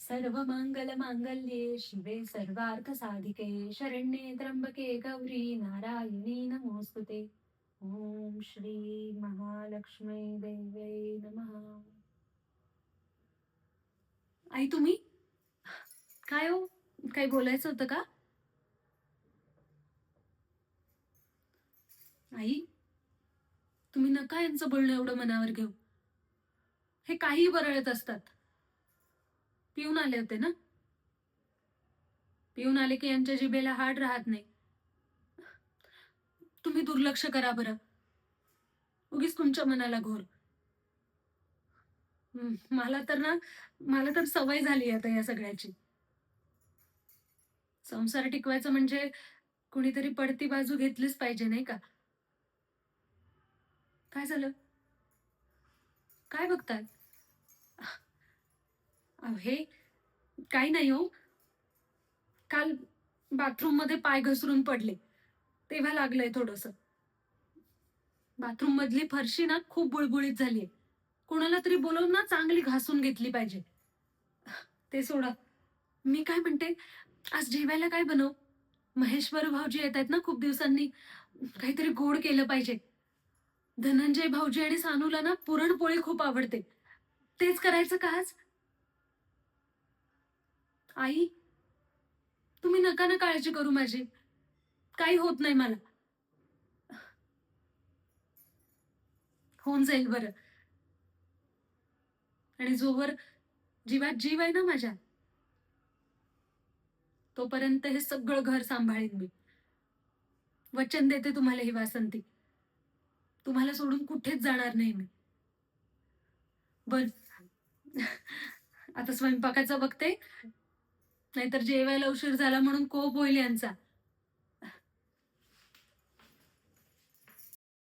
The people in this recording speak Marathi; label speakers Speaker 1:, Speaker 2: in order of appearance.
Speaker 1: सर्वमंगलमांगल्ये शिवे सर्वार्थसाधिके शरण्ये त्र्यंबके गौरी नारायणी नमोस्तुते. ओम श्री महालक्ष्मी देवे नमः. आई तुम्ही काय हो? काही बोलायचं होतं का? आई तुम्ही नका यांचं बोलणं एवढं मनावर घेऊ. हे काहीही बरळत असतात. पिऊन आले होते ना? पिऊन आले की यांच्या जिभेला हाड राहत नाही. तुम्ही दुर्लक्ष करा बरं. उगीच तुमच्या मनाला घोर. मला तर सवय झाली आता या सगळ्याची. संसार टिकवायचा म्हणजे कुणीतरी पडती बाजू घेतलीच पाहिजे नाही का? काय झालं? काय बघताय? हे काही नाही हो. काल बाथरूम मध्ये पाय घसरून पडले, तेव्हा लागलंय थोडस. बाथरूम मधली फरशी ना खूप बुळबुळीत झालीये. कोणाला तरी बोलवून ना चांगली घासून घेतली पाहिजे. ते सोडा. मी काय म्हणते, आज जेवायला काय बनवू? महेश्वर भाऊजी येत आहेत ना खूप दिवसांनी. काहीतरी गोड केलं पाहिजे. धनंजय भाऊजी आणि सानूला ना पुरणपोळी खूप आवडते. तेच करायचं का आज? आई तुम्ही नका ना काळजी करू माझी. काही होत नाही मला. होऊन जाईल बरं. आणि जोवर जीवात जीव आहे ना माझ्या, तोपर्यंत हे सगळं घर सांभाळीन मी. वचन देते तुम्हाला ही वासंती. तुम्हाला सोडून कुठेच जाणार नाही मी. बर. आता स्वयंपाकाचं बघते, नाहीतर जेवायला उशीर झाला म्हणून कोप होईल यांचा.